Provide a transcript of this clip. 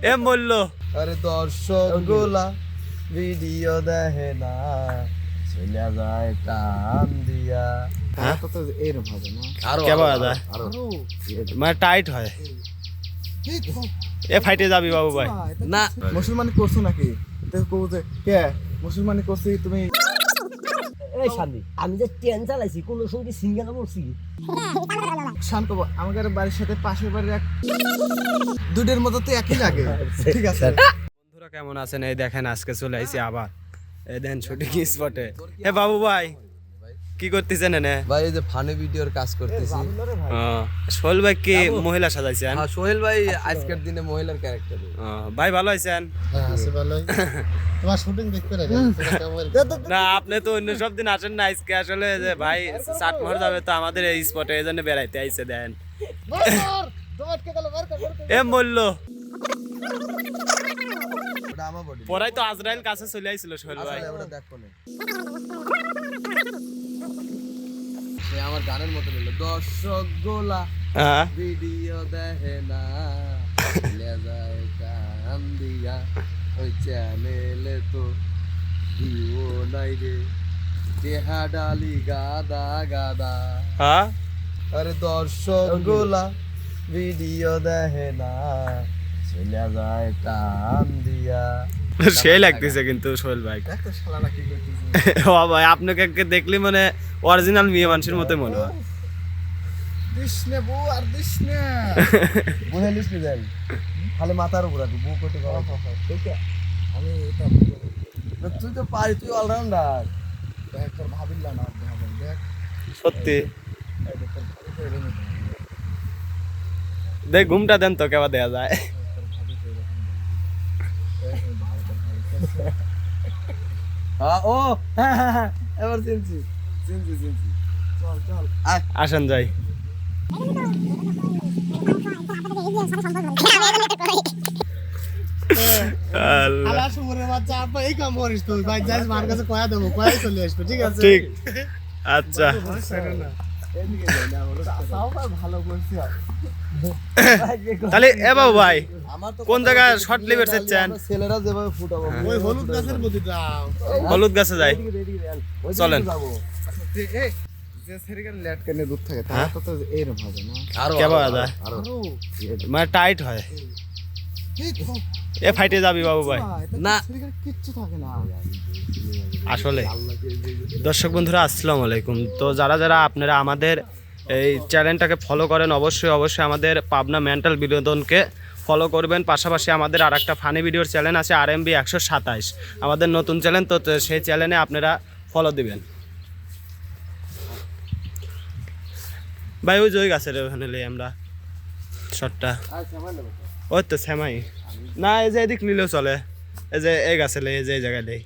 এ বলল আরে দর্শক গোলা ভিডিও দেখে না চলে যায় টান দিয়া। হ্যাঁ তো এরকম হবে না, আরো কেমন যায় মানে টাইট হয় এ ফাইটে যাবি বাবু ভাই না। মুসলমানি করছো নাকি? দেখো যে কে মুসলমানি করছি তুমি। এই শান্তি, আমি যে ট্রেন চালাইছি কোন সঙ্গে সিঙ্গেল বলছি শান্ত হবো। আমাদের বাড়ির সাথে পাশের বাড়ির এক দুধের মতো তো একই লাগে। ঠিক আছে বন্ধুরা কেমন আছেন? এই দেখেন আজকে চলে আইছি আবার এই দেখেন শুটিং স্পটে। হে বাবু ভাই কি করতেছেন এনে? ভাই এই যে ফানি ভিডিওর কাজ করতেছি। সোহেল ভাই কি মহিলা সাজাইছেন? হ্যাঁ সোহেল ভাই আজকের দিনে মহিলার ক্যারেক্টার। ভাই ভালো আছেন? হ্যাঁ আছি ভালোই। তোমার শুটিং দেখতে রে না আপনি তো অন্য সব দিন আসেন না, আজকে আসলে যে ভাই চাটমোহর যাবে তো আমাদের এই স্পটে এই জন্য বেড়াইতে আইছে। দেন এ বলল ওটা আমার বডি, পরাই তো আজরাইল কাছে চলে আইছিল সোহেল ভাই। আসলে ওটা দেখো না, সে আমার গানের মতো নিল। দর্শক গোলা হ্যাঁ ভিডিও দেখে না চলে যায় টান দিয়া। ওই চ্যানেলে তো ভিউ নাই রে, দেহা ডালি গাদা গাদা। হ্যাঁ আরে দর্শক গোলা ভিডিও দেখে না চলে যায় টান দিয়া। সেই লাগতেছে কিন্তু সোহেল ভাই। দেখো শালারা কি করতেছে। ও ভাই আপনাকে দেখলি মানে অরিজিনাল মেয়ে মানুষের মতোই মনে হয়। দিসনে বউ আর দিসনে বুঝালিস নি দেন, খালি মাথার উপর রাখবি বউ করতে পারো। আমি এটা তুই তো পারি, তুই অলরাউন্ডার। দেখ তোর ভাবিলা না হবে, দেখ সত্যি দেখ ঘুমটা দেন তো কেবা দেয়া যায়। হ্যাঁ ও হ্যাঁ হ্যাঁ হ্যাঁ এবার চিনছি চিনছি চিনছি। চল চল আয় আসেন যাই। আলা সুমনের বাচ্চা আপা এই কাম করিস তুই ভাই, যাই মার কাছে কয়া দেবো, কয়াই চলে আসবে। ঠিক আছে ঠিক আচ্ছা এদিকে যাই না, ওটা আসাও ভালো করছি। তাহলে এ বাবু ভাই আমার তো কোন জায়গায় শর্ট লিভার চাচ্ছেন? ছেলেরা যেভাবে ফুটাবো ওই হলুদ গাছের মধ্যে যাও। হলুদ গাছে যাই চলেন। যে সেরিকাল লেট কেনে দুধ থাকে তারা তো এরকম হবে না, আরো কেবা যায় আরো মানে টাইট হয় এ ফাইটে যাবি বাবু ভাই না কিচ্ছু থাকে না। আসলে দর্শক বন্ধুরা আসসালামু আলাইকুম। তো যারা যারা আপনারা আমাদের এই চ্যানেলটাকে ফলো করেন অবশ্যই অবশ্যই আমাদের পাবনা মেন্টাল বিনোদনকে ফলো করবেন। পাশাপাশি আমাদের আর একটা ফানি ভিডিওর চ্যানেল আছে RMB 127, আমাদের নতুন চ্যানেল। তো সেই চ্যানেলে আপনারা ফলো দিবেন। ভাই ওই জয় গাছের ওখানে লে আমরা শটটা ওই তো শ্যামাই না, এই যে এদিক নিলেও চলে, এই যে এই গাছে লে, এই যে এই জায়গায় লেই।